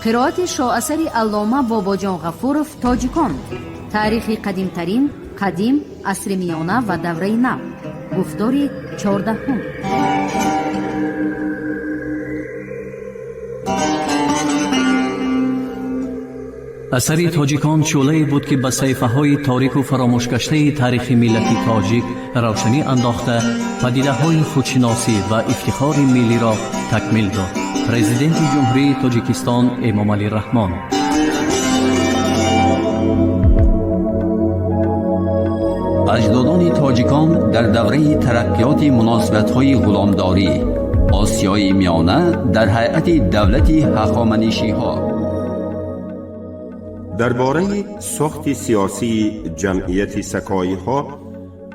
قرائت شاه‌اثر علامه باباجان غفورов تاجیکان، تاریخ قدیمترین، قدیم، عصر میانه و دوره نو، گفتار 14. اثر تاجیکان شعله‌ای بود که به صحیفه‌های تاریک و فراموش گشته تاریخ ملت تاجیک روشنی انداخته پدیده‌های خودشناسی و افتخار ملی را تکمیل داد. پرزیدنت جمهوری تاجیکستان امام علی رحمان. اجدادان تاجیکان در دوره ترقیات مناسبت‌های غلامداری آسیای میانه در هیئت دولت هخامنشی‌ها. درباره ساخت سیاسی جمعیت سکایی ها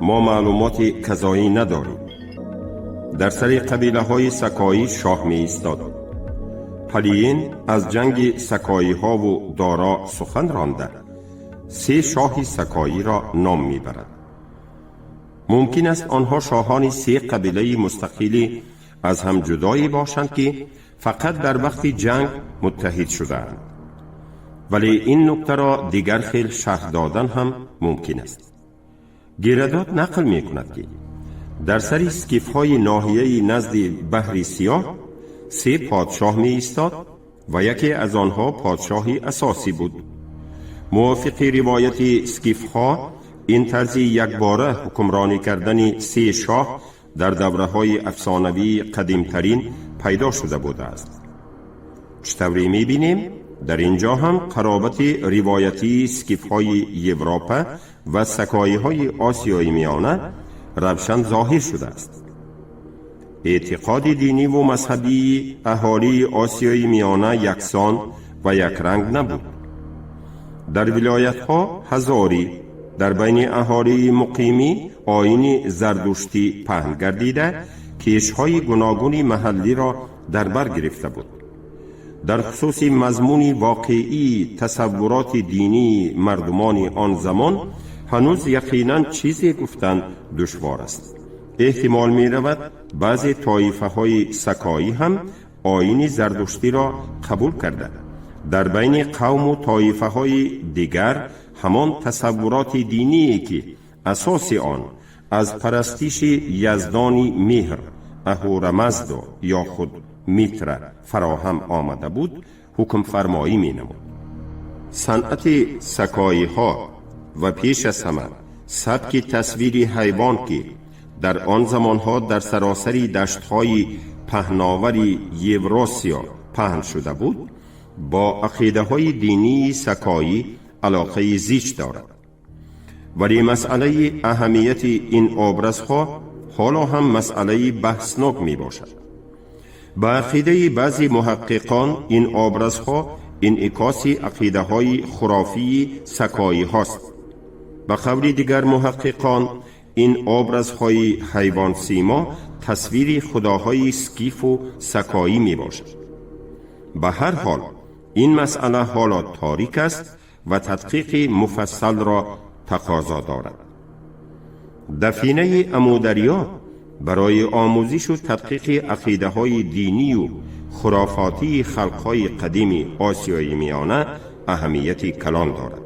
ما معلومات کذایی نداریم. در سر قبیله های سکایی شاه می ایستاد. پلیین از جنگ سکایی ها و دارا سخن رانده 3 شاه سکایی را نام می برد. ممکن است آنها شاهان 3 قبیله مستقلی از هم جدایی باشند که فقط در وقت جنگ متحد شدند. ولی این نکته را دیگر خیل شرح دادن هم ممکن است. گیرداد نقل می کند که در سر اسکیف های ناحیه نزد بحر سیاه 3 پادشاه می ایستاد و یکی از آنها پادشاهی اساسی بود. موافق روایت اسکیف ها این طرز یکباره حکمرانی کردن 3 شاه در دوره های افسانوی قدیمترین پیدا شده بوده است. چطوری می بینیم؟ در اینجا هم قرابت روایتی اسکیف های اروپا و سکایی های آسیای میانه روشن ظاهر شده است. اعتقاد دینی و مذهبی اهالی آسیای میانه یکسان و یک رنگ نبود. در ولایت ها هزاری در بین اهالی مقیمی آیین زردشتی پهن گردیده کیش های گوناگون محلی را در بر گرفته بود. در خصوص مضمون واقعی تصورات دینی مردمان آن زمان هنوز یقیناً چیزی گفتن دشوار است. احتمال می رود بعضی طایفه های سکایی هم آیین زردشتی را قبول کرده. در بین قوم و طایفه های دیگر همان تصورات دینی که اساس آن از پرستش یزدانی مهر اهورامزد یا خود میتر فراهم آمده بود حکم فرمایی می نمود. صنعت سکایی ها و پیش از همه سبک تصویر حیوان که در آن زمان ها در سراسر دشت های پهناوری یوراسیا پهن شده بود با عقیده های دینی سکایی علاقه زیست دارد. ولی مسئله اهمیت این ابرزها حالا هم مسئله بحثناک می باشد. با عقیده بعضی محققان این ابرزها انعکاس عقیده های خرافی سکایی هاست. به قول دیگر محققان این ابرزهای حیوان سیما تصویر خداهای اسکیف و سکایی می باشد. به هر حال این مسئله حالا تاریک است و تدقیق مفصل را تقاضا دارد. دفینه امودریا برای آموزش و تدقیق عقیده های دینی و خرافاتی خلقهای قدیم آسیای میانه اهمیت کلان دارد.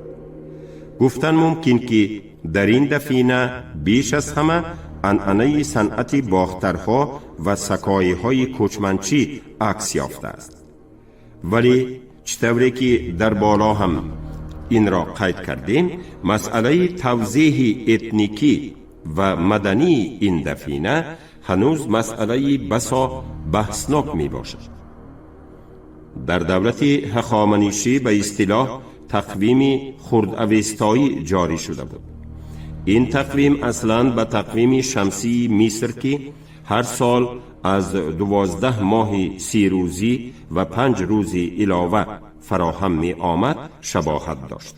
گفتن ممکن که در این دفینه بیش از همه عنعنه صنعت باخترها و سکایی های کوچمنچی عکس یافته است. ولی چطوری که در بالا هم این را قید کردیم، مسئله توضیح اتنیکی و مدنی این دفینه هنوز مسئله بسا بحثناک می باشد. در دولت هخامنشی به اصطلاح تقویم خرداوستایی جاری شده بود. این تقویم اصلاً به تقویم شمسی مصر که هر سال از 12 ماه 30 روزی و 5 روزی علاوه فراهم می آمد شباهت داشت.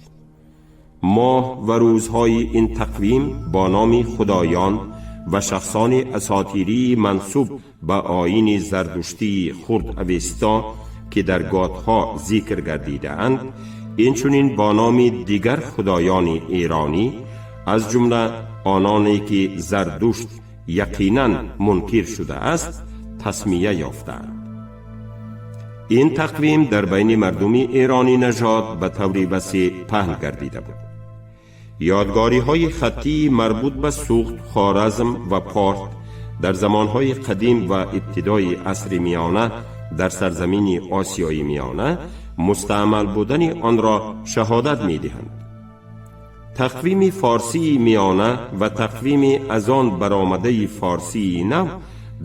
ماه و روزهای این تقویم با نام خدایان و شخصان اساطیری منسوب به آیین زردشتی خرداوستا که در گاتها ذکر گردیده اند، اینچنین با نام دیگر خدایان ایرانی از جمله آنانی که زردشت یقیناً منکر شده است تسمیه یافتند. این تقویم در بین مردم ایرانی نژاد به طور وسیع پهن گردیده بود. یادگاری های خطی مربوط به سوخت، خوارزم و پارت در زمانهای قدیم و ابتدای عصر میانه در سرزمین آسیای میانه مستعمل بودن آن را شهادت می دهند. تقویم فارسی میانه و تقویم از آن برآمده فارسی نو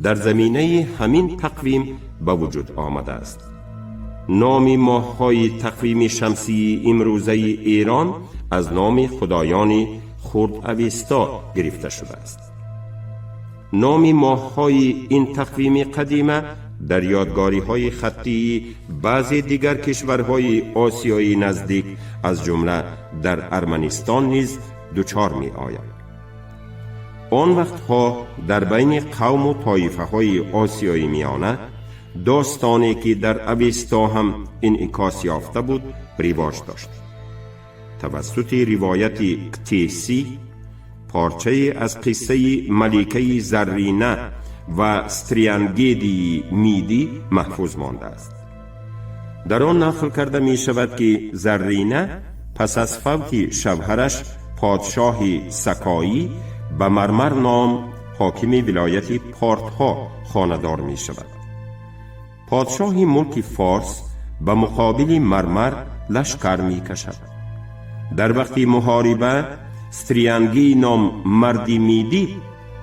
در زمینه همین تقویم به وجود آمده است. نام ماه‌های تقویم شمسی امروزه ایران از نام خدایان خرد اوستا گرفته شده است. نام ماه‌های این تقویم قدیمه در یادگاری‌های خطی بعضی دیگر کشورهای آسیای نزدیک از جمله در ارمنستان نیز دچار می‌آید. آن وقتها در بین قوم و طایفه‌های آسیای میانه داستانی که در اوستا هم انعکاس یافته بود رواج داشت. توسط روایت کتیسی پارچه از قصه ملکه زرینه و استریانگیدی میدی محفوظ مانده است. در آن نقل کرده می شود که زرینه پس از فوت شوهرش پادشاه سکایی به مرمر نام حاکم ولایت پارتها خانه‌دار می شود. پادشاه ملک فارس به مقابل مرمر لشکر می کشد. در وقت محاربه استریانگی نام مردی میدی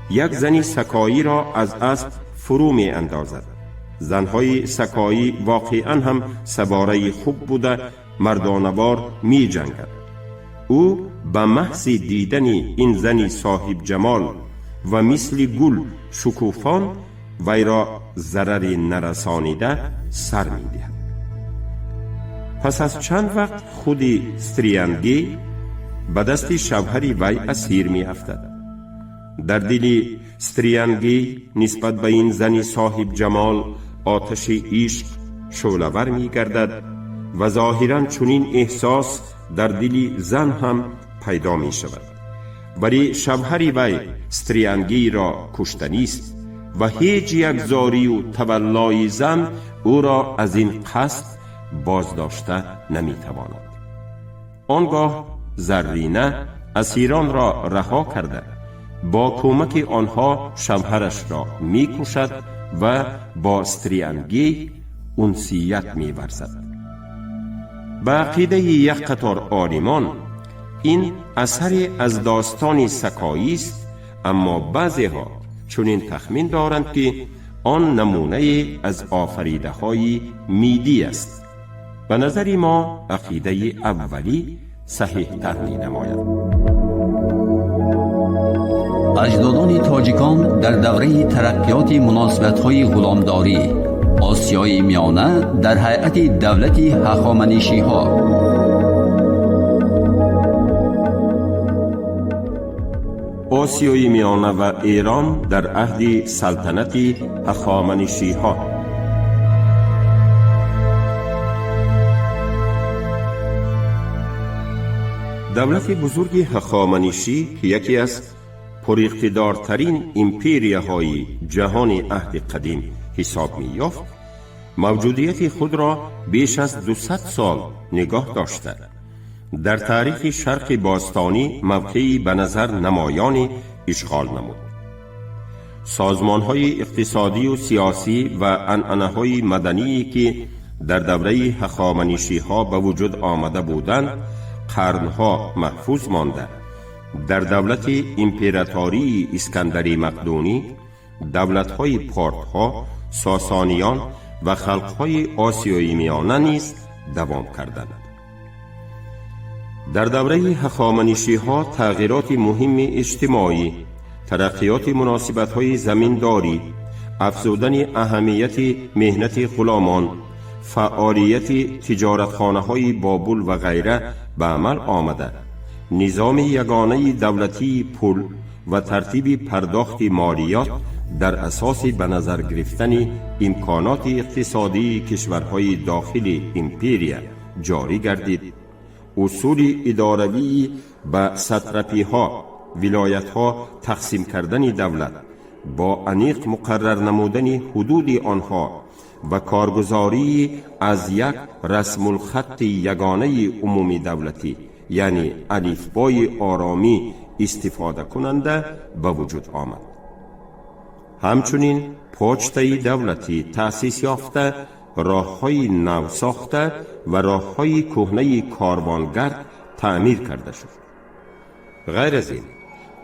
یک زنی سکایی را از اسب فرو می اندازد. زنهای سکایی واقعا هم سواره خوب بوده مردانوار می جنگد. او به محض دیدن این زنی صاحب جمال و مثل گل شکوفان وی را ضرر نرسانیده سر می دهد. پس از چند وقت خود استریانگی به دست شوهر وی اسیر می افتد. در دل استریانگی نسبت به این زنی صاحب جمال آتش عشق شعله‌ور می گردد و ظاهراً چنین احساس در دل زن هم پیدا می شود. ولی شوهر وی استریانگی را کشته نیست و هیچ یک زاری و تولای زن او را از این قصد بازداشته نمی تواند. آنگاه زرینه اسیران را رها کرده با کمک آنها شوهرش را می کشد و با استریانگی انسیت می ورزد. به عقیده یک قطار عالمان این اثری از داستان سکایی است، اما بعضی ها چنین تخمین دارند که آن نمونه از آفریده های میدی است. به نظر ما عقیده اولی صحیح تر می نماید. اجدادان تاجیکان در دوره ترقیات مناسبت‌های غلامداری آسیای میانه در هیئت دولت هخامنشی‌ها آسیای میانه و ایران در عهد سلطنت هخامنشی‌ها. دولت بزرگ هخامنشی که یکی از پراقتدارترین امپریاهای جهان عهد قدیم حساب می یافت، موجودیت خود را بیش از 200 سال نگاه داشته. در تاریخ شرق باستانی موقعی به نظر نمایان اشغال نمود. سازمان‌های اقتصادی و سیاسی و عنعنه‌های مدنی که در دوره هخامنشی‌ها به وجود آمده بودند قرنها محفوظ مانده. در دولت امپراتوری اسکندری مقدونی، دولت‌های پارت‌ها، ساسانیان و خلق‌های آسیای میانه نیز دوام کردند. در دوره هخامنشی‌ها تغییرات مهم اجتماعی، ترقیات مناسبت‌های زمینداری، افزودن اهمیت مهنت غلامان، فعالیت تجارتخانه‌های بابل و غیره به عمل آمده. نظام یگانه دولتی پول و ترتیب پرداخت مالیات در اساس به نظر گرفتن امکانات اقتصادی کشورهای داخل امپریا جاری گردید. اصول اداروی به ساتراپی‌ها، ولایت‌ها تقسیم کردن دولت با انیق مقرر نمودن حدود آنها و کارگزاری از یک رسم الخط یگانه عمومی دولتی یعنی الفبای آرامی استفاده کننده به وجود آمد. همچنین پوچتای دولتی تأسیس یافته، راه‌های نو ساخته و راه‌های کهنه کاروانگرد تعمیر کرده شد. غیر از این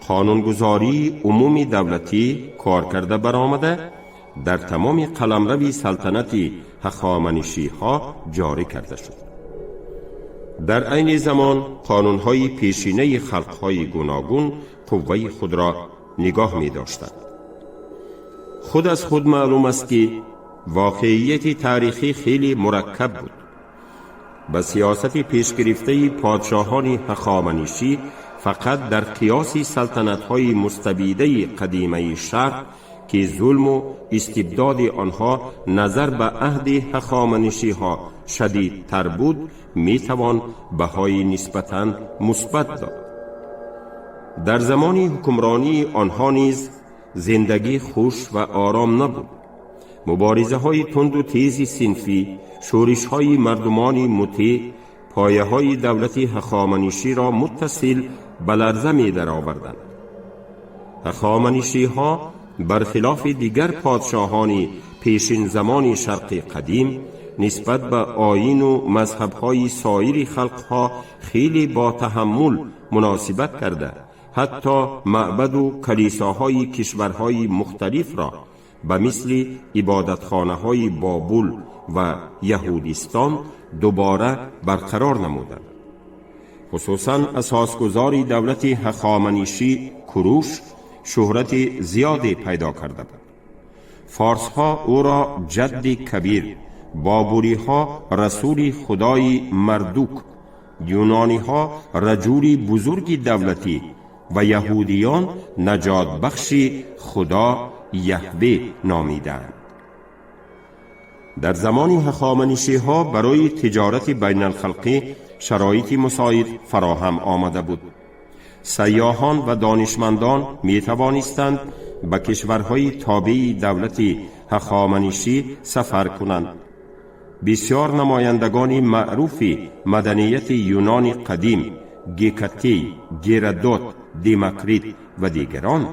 قانونگذاری عمومی دولتی کار کرده برآمده در تمام قلمرو سلطنت هخامنشی ها جاری کرده شد. در عین زمان قانون‌های پیشینه خلق‌های گوناگون قوه خود را نگاه می داشتند. خود از خود معلوم است که واقعیت تاریخی خیلی مرکب بود. به سیاست پیشگرفته پادشاهان هخامنشی فقط در قیاس سلطنت‌های مستبیده قدیمه شرق که ظلم و استبداد آنها نظر به عهد هخامنشی ها شدید تر بود می توان بهای نسبتاً مثبت داد. در زمان حکمرانی آنها نیز زندگی خوش و آرام نبود. مبارزه های تند و تیز صنفی، شورش های مردمان مطیع پایه های دولت هخامنشی را متصل به لرزه می درآوردند. هخامنشی ها برخلاف دیگر پادشاهان پیشین زمان شرق قدیم نسبت به آیین و مذهب‌های سایر خلقها خیلی با تحمل مناسبت کرده، حتی معبد و کلیساهای کشورهای مختلف را به مثل عبادتخانه‌های بابل و یهودستان دوباره برقرار نمودند. خصوصاً اساسگزار دولت هخامنشی کوروش شهرت زیادی پیدا کرده بود. فارس ها او را جد کبیر، بابلی ها رسول خدای مردوک، یونانی ها رجل بزرگ دولتی و یهودیان نجات بخش خدا یهوه نامیدند. در زمان هخامنشی ها برای تجارت بین الخلقی شرایط مساعد فراهم آمده بود. سیاحان و دانشمندان می توانستند به کشورهای تابع دولت هخامنشی سفر کنند. بسیار نمایندگان معروف مدنیت یونان قدیم، گیکاتی، گیرودوت، دیموکریت و دیگران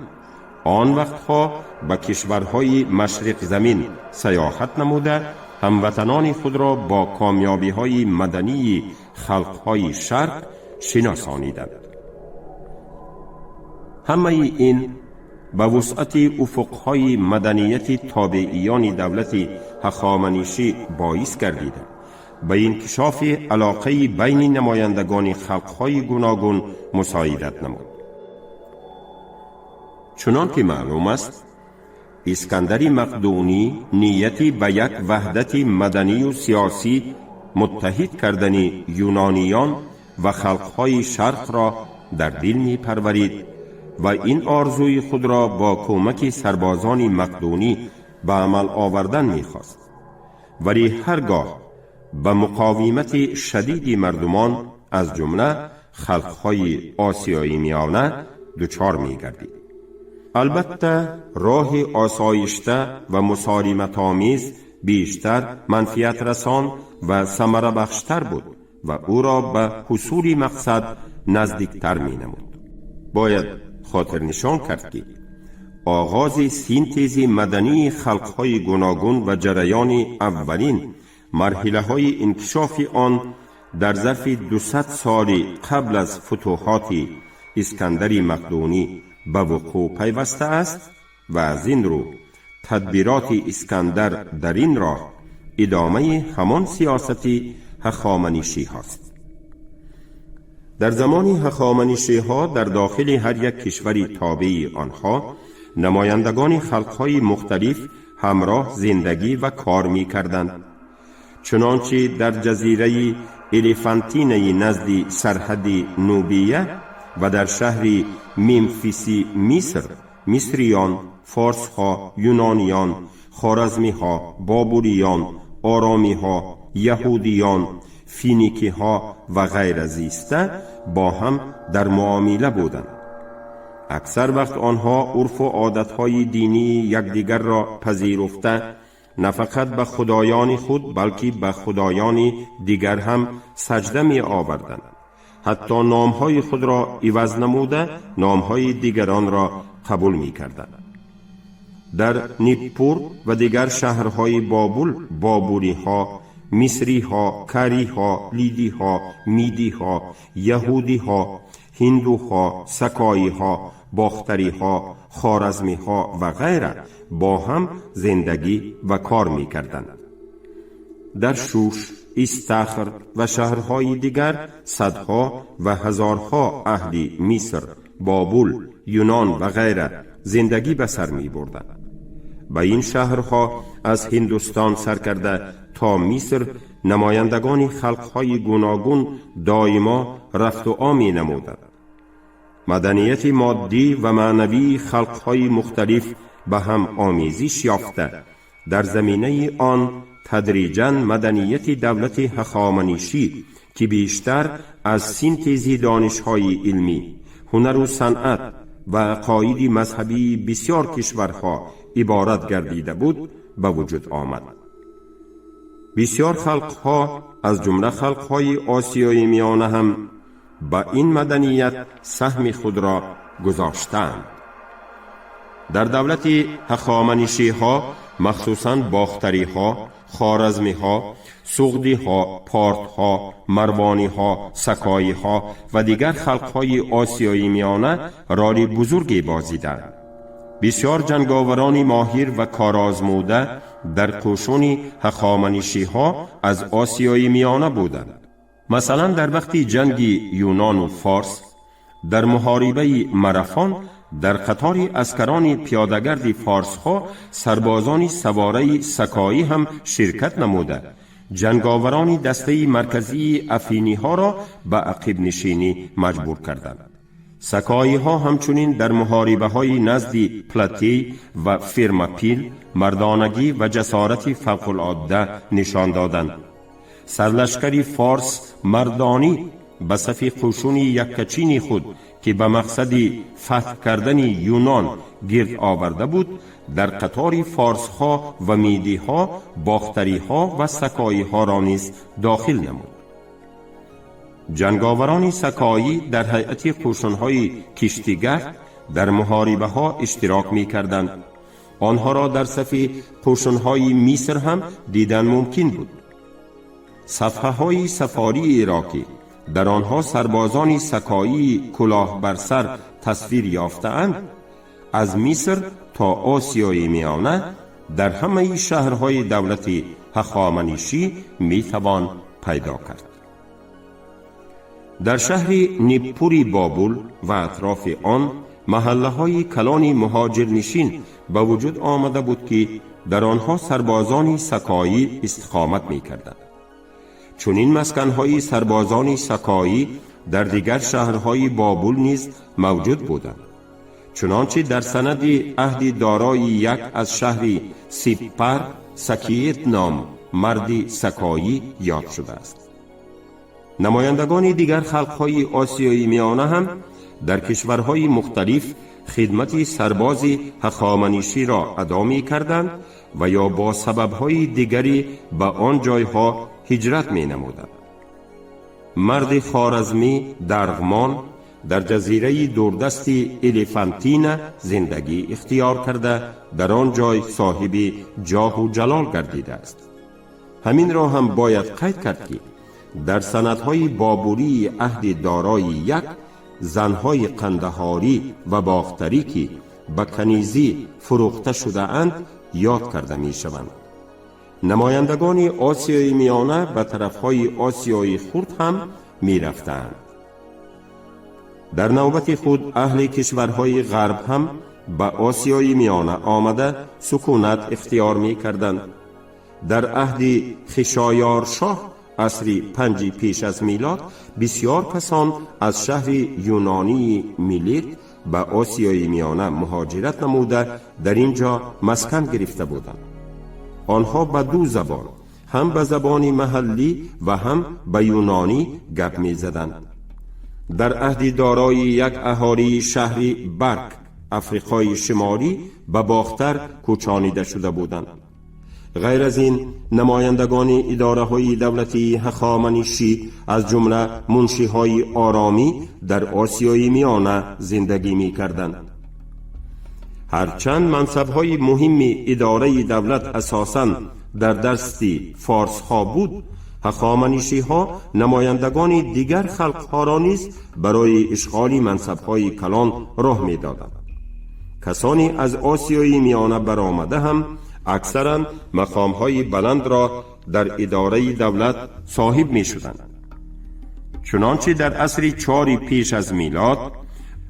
آن وقتها به کشورهای مشرق زمین سیاحت نموده هموطنان خود را با کامیابی های مدنی خلقهای شرق شناسانیدند. همه این به وسعت افقهای مدنیت تابعیان دولت هخامنشی باعث گردیده به انکشاف علاقه بین نمایندگان خلقهای گوناگون مساعدت نمود. چنان که معلوم است اسکندر مقدونی نیتی به یک وحدت مدنی و سیاسی متحد کردن یونانیان و خلقهای شرق را در دل می پرورید و این آرزوی خود را با کمک سربازان مقدونی به عمل آوردن می خواست. ولی هرگاه به مقاومت شدید مردمان از جمله خلقهای آسیایی میانه دچار می گردید. البته راه آسایشته و مسالمت آمیز بیشتر منفعت رسان و ثمره بخشتر بود و او را به حصول مقصد نزدیکتر می نمود. باید خاطر نشان کرد که آغاز سینتز مدنی خلقهای گوناگون و جریان اولین مرحله های انکشاف آن در ظرف 200 سال قبل از فتوحات اسکندر مقدونی به وقوع پیوسته است و از این رو تدبیرات اسکندر در این راه ادامه همان سیاست هخامنشی هاست. در زمان هخامنشی ها در داخل هر یک کشور تابع آنها نمایندگان خلقهای مختلف همراه زندگی و کار می کردند. چنانچه در جزیره الیفانتینه نزد سرحد نوبیه و در شهر ممفیسی مصر مصریان، فارس ها، یونانیان، خوارزمی ها، بابلیان، آرامی ها، یهودیان، فینیکی ها و غیر زیسته با هم در معامله بودند. اکثر وقت آنها عرف و عادتهای دینی یکدیگر را پذیرفته نه فقط به خدایان خود بلکه به خدایان دیگر هم سجده می آوردند. حتی نامهای خود را عوض نموده نامهای دیگران را قبول می کردند. در نیپور و دیگر شهرهای بابل بابوری ها، مصری ها، کری ها، لیدی ها، میدی ها، یهودی ها، هندو ها، سکایی ها، باختری ها، خوارزمی ها و غیره با هم زندگی و کار می کردند. در شوش، استخر و شهرهای دیگر صدها و هزارها اهل مصر، بابل، یونان و غیره زندگی به سر می بردند. به این شهرها از هندوستان سر کرده تا مصر نمایندگان خلقهای گوناگون دائما رفت و آمی نمودند. مدنیت مادی و معنوی خلقهای مختلف به هم آمیزش یافته در زمینه آن تدریجاً مدنیت دولت هخامنشی که بیشتر از سینتزی دانش‌های علمی، هنر و صنعت و عقاید مذهبی بسیار کشورها عبارت گردیده بود به وجود آمد. بسیار خلقها از جمله خلقهای آسیای میانه هم به این مدنیت سهم خود را گذاشتند. در دولت هخامنشی ها مخصوصاً باختری ها، خوارزمی ها، سغدی ها، پارت ها، مروانی ها، سکایی ها و دیگر خلقهای آسیای میانه رول بزرگی بازیدند. بسیار جنگاوران ماهر و کارآزموده در قشون هخامنشی ها از آسیای میانه بودند. مثلا در وقت جنگ یونان و فارس در محاربه مرافان در قطار اسکران پیادهگرد فارس ها سربازان سواره سکایی هم شرکت نموده جنگاوران دسته مرکزی افینی ها را به عقب نشینی مجبور کردند. سکایی ها همچنین در محاربه های نزد پلاتی و فرماپیل مردانگی و جسارت فوق العاده نشان دادند. سرلشکر فارس مردانی به صف قشون یکچین خود که به مقصد فتح کردن یونان گرد آورده بود در قطار فارس ها و میدی ها، باختری ها و سکایی ها را نیز داخل نمود. جنگاوران سکایی در هیئت قشون های کشتیگر در محاربه ها اشتراک می کردند. آنها را در صف قشون های مصر هم دیدن ممکن بود. صفحه های سفاری عراقی در آنها سربازان سکایی کلاه بر سر تصویر یافته‌اند. از مصر تا آسیای میانه در همه شهرهای دولت هخامنشی می توان پیدا کرد. در شهر نیپوری بابل و اطراف آن محله های کلان مهاجرنشین به وجود آمده بود که در آنها سربازان سکایی استقامت می کردند. چون این مسکنهای سربازان سکایی در دیگر شهرهای بابل نیز موجود بودند. چنانچه در سند عهد دارای یک از شهر سیپر سکیت نام مرد سکایی یاد شده است. نمایندگان دیگر خلقهای آسیای میانه هم در کشورهای مختلف خدمت سرباز هخامنشی را ادا می کردند و یا با سببهای دیگری به آن جایها هجرت می نمودند. مرد خوارزمی درغمان در جزیره دوردست الیفانتین زندگی اختیار کرده در آن جای صاحب جاه و جلال گردیده است. همین را هم باید قید کرد که در سندهای بابلی عهد دارای یک زنهای قندهاری و باختری که به کنیزی فروخته شده اند یاد کرده می شوند. نمایندگان آسیای میانه به طرفهای آسیای خرد هم می رفتند. در نوبت خود اهل کشورهای غرب هم به آسیای میانه آمده سکونت اختیار می کردند. در عهد خشایار شاه عصر 5 پیش از میلاد بسیار کسان از شهر یونانی میلیت به آسیای میانه مهاجرت نموده در اینجا مسکن گرفته بودند. آنها به دو زبان، هم به زبان محلی و هم به یونانی گپ می زدند. در عهد دارای یک اهالی شهر برک افریقای شمالی به باختر کوچانیده شده بودند. غیر از این نمایندگان اداره های دولتی هخامنشی از جمله منشی های آرامی در آسیای میانه زندگی می کردند. هرچند منصب های مهم اداره دولت اساساً در دست فارس ها بود، هخامنشی ها نمایندگان دیگر خلق ها را نیز برای اشغال منصب های کلان راه می دادند. کسانی از آسیای میانه برآمده هم اکثرا مقام های بلند را در اداره دولت صاحب می شدند. چنانچه در عصر 4 پیش از میلاد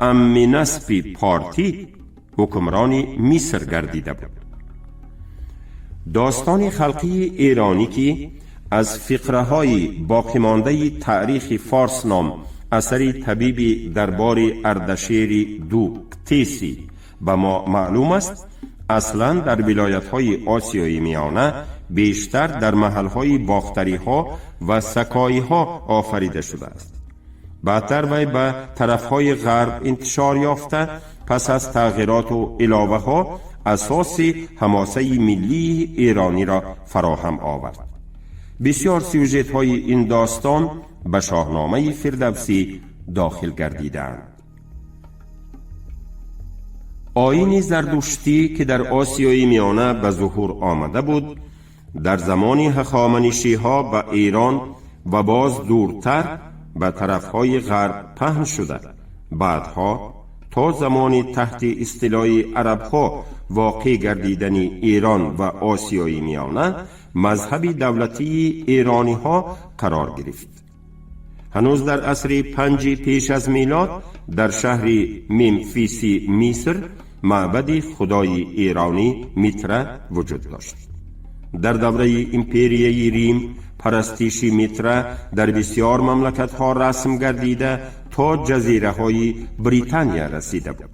امینسپی پارتی حکمران مصر گردیده بود. داستان خلقی ایرانی که از فقره های باقی مانده تاریخ فارس نام اثر طبیب دربار اردشیر دوکتیسی به ما معلوم است، اصلا در ولایت های آسیای میانه بیشتر در محل های باختری ها و سکایی ها آفریده شده است. بعدتر وی به طرف های غرب انتشار یافته، پس از تغییرات و علاوه ها اساس حماسه ملی ایرانی را فراهم آورد. بسیار سیوژت های این داستان به شاهنامه فردوسی داخل گردیدند. آیین زردشتی که در آسیای میانه به ظهور آمده بود، در زمان هخامنشی ها به ایران و باز دورتر به طرف های غرب پهن شده. بعدها تا زمان تحت اصطلاح عرب ها واقع گردیدن ایران و آسیای میانه مذهب دولتی ایرانی ها قرار گرفت. هنوز در عصر 5 پیش از میلاد در شهر ممفیس مصر معبد خدای ایرانی میتره وجود داشت. در دوره امپریای ریم پرستش میتره در بسیار مملکت ها رسم گردیده تا جزیره های بریتانیا رسیده بود.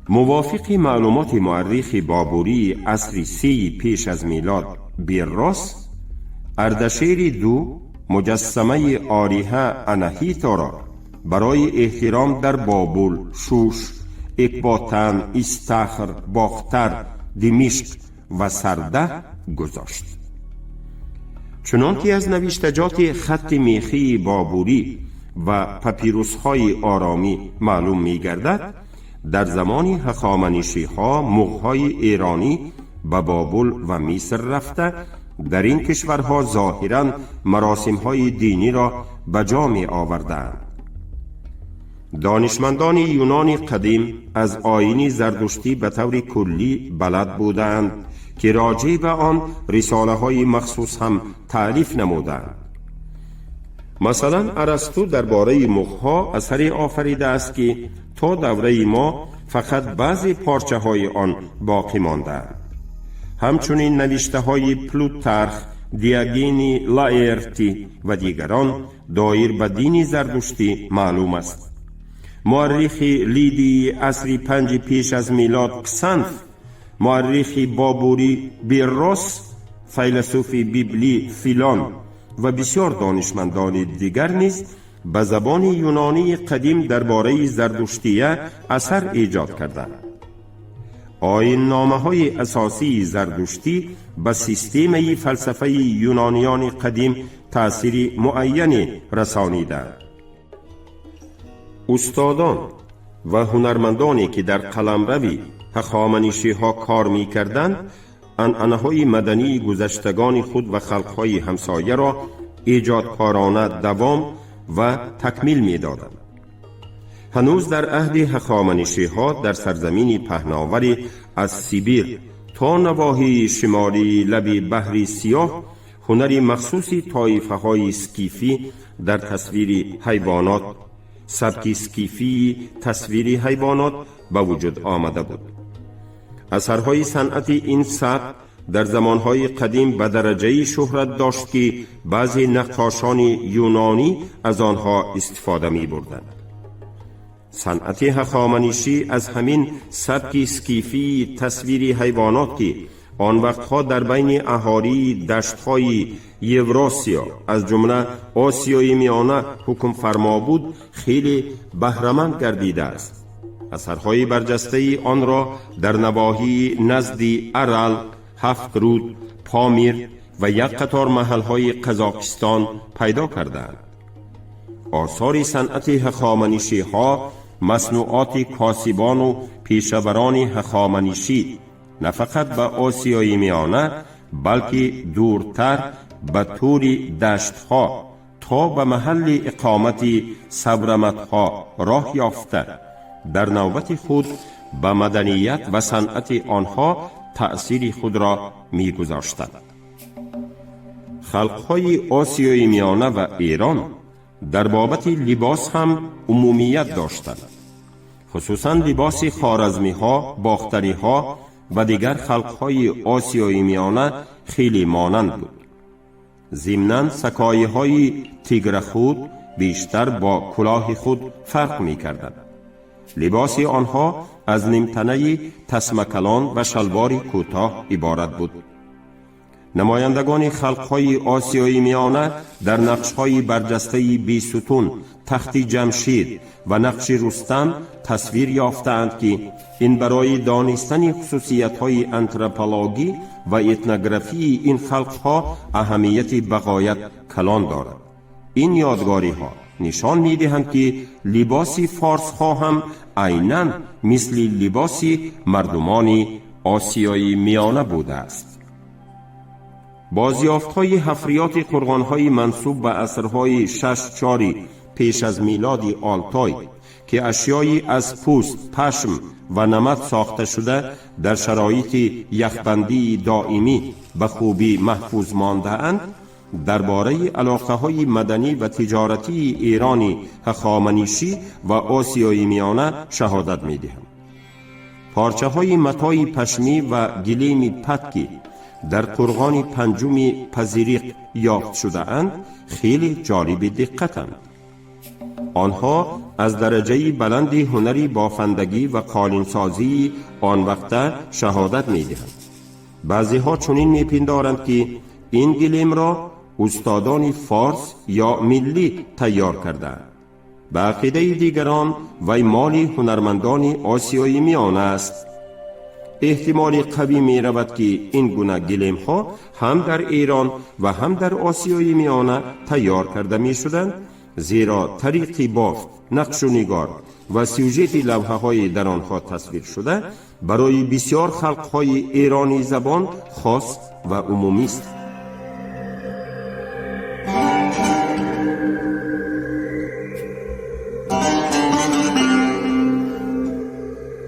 موافق معلومات مورخ بابوری عصر 3 پیش از میلاد بیروس، اردشیر دو مجسمه آریه اناهیتا را برای احترام در بابل، شوش، اکباتان، استخر، باختر، دمشق و سرده گذاشت. چنانکه از نوشتجات خط میخی بابوری و پاپیروس های آرامی معلوم می گردد، در زمان هخامنشی ها مغول ایرانی به بابل و مصر رفته در این کشورها ظاهراً مراسم های دینی را به جا می آوردند. دانشمندان یونان قدیم از آیین زردشتی به طور کلی بلد بودند که راجع به آن رساله های مخصوص هم تألیف نمودند. مثلا ارسطو درباره مخها اثری آفریده است که تا دوره ما فقط بعضی پارچه های آن باقی مانده. همچنین نوشته های پلوتارخ، دیاگینی، لایرتی و دیگران دایر به دین زردشتی معلوم است. مورخ لیدی عصر 5 پیش از میلاد کسنف، مورخ بابوری بیروس، فیلسوف بیبلی فیلان و بسیار دانشمندان دیگر نیز به زبان یونانی قدیم درباره زردشتیه اثر ایجاد کردند. آیین نامه های اساسی زردشتی به سیستم فلسفه یونانیان قدیم تأثیر معینی رسانیدند. استادان و هنرمندانی که در قلمروی هخامنشی ها کار می کردند، عنعنه های مدنی گذشتگان خود و خلق های همسایه را ایجادکارانه دوام و تکمیل می دادند. هنوز در عهد هخامنشی ها در سرزمین پهناور از سیبیر تا نواحی شمالی لب بحر سیاه هنری مخصوصی طایفه های اسکیفی در تصویر حیوانات، سبک اسکیفی تصویر حیوانات به وجود آمده بود. اثرهای صنعت این سبک در زمانهای قدیم به درجه شهرت داشت که بعضی نقاشان یونانی از آنها استفاده می بردند. صنعت هخامنشی از همین سبک اسکیفی تصویر حیوانات که آن وقتها در بین اهالی دشت‌های یوراسیا از جمله آسیای میانه حکم فرما بود خیلی بهره‌مند گردیده است. اثرهای برجسته آن را در نواحی نزد ارل، 7 رود، پامیر و یک قطار محل‌های قزاقستان پیدا کردند. آثار صنعت هخامنشی‌ها، مصنوعات کاسبان و پیشوران هخامنشی نه فقط به آسیای میانه بلکه دورتر به طور دشت‌ها تا به محل اقامت سبرمت‌ها راه یافته در نوبت خود به مدنیت و صنعت آنها تأثیر خود را می‌گذاشتند. خلق‌های آسیای میانه و ایران در بابت لباس هم عمومیت داشتند. خصوصا لباس خوارزمی ها، باختری ها و دیگر خلق‌های آسیای میانه خیلی مانند بود. ضمناً سکایی های تیگر خود بیشتر با کلاه خود فرق می کردند. لباس آنها از نیمتنه تسمه و شلوار کوتاه عبارت بود. نمایندگان خلق‌های آسیای میانه در نقش‌های برجسته بیستون، تخت جمشید و نقش رستم تصویر یافتند که این برای دانستن خصوصیت‌های آنتروپولوژی و etnogrافی این خلق‌ها اهمیت بغایت کلان دارد. این یادگاری‌ها نشان می‌دهند که لباس فارس‌ها هم عیناً مثل لباس مردمان آسیای میانه بوده است. بازیافت‌های حفریات قرغان‌های منسوب به عصرهای 6-4 پیش از میلاد آلتای که اشیایی از پوست، پشم و نمد ساخته شده در شرایط یخبندی دائمی به خوبی محفوظ مانده‌اند، درباره علاقه‌های مدنی و تجارتی ایرانی هخامنشی و آسیای میانه شهادت می‌دهند. پارچه‌های متاع پشمی و گلیم پتکی در قرغان پنجم پذیریق یافت شده اند خیلی جالب دقتند. آنها از درجه بلند هنری بافندگی و قالینسازی آن وقت شهادت می دهند. بعضی ها چنین می پندارند که این گلیم را استادان فارس یا ملی تیار کردند. به عقیده دیگران وی مال هنرمندان آسیای میانه است. احتمال قوی می رود که این گونه گلیم ها هم در ایران و هم در آسیای میانه تیار کرده می شدند، زیرا طریق بافت، نقش و نگار و سوژه لوحه های در آنها تصویر شده برای بسیار خلق های ایرانی زبان خاص و عمومی است.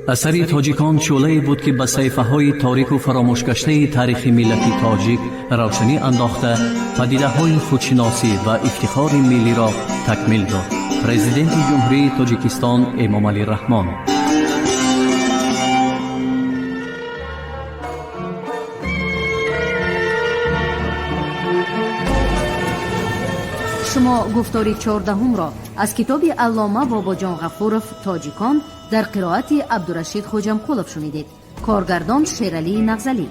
اثری تاجیکان چوله‌ای بود که به صحیفه‌های تاریک و فراموش گشته تاریخ ملت تاجیک روشنی انداخته پدیده‌های خودشناسی و افتخار ملی را تکمیل داد. پرزیدنت جمهوری تاجیکستان امام علی رحمان. شما گفتاری 14 را از کتاب علامه باباجان غفورов تاجیکان در قرائت عبدالرشید خوجمقولov شنیدید. کارگردان شیرعلی نغزلی.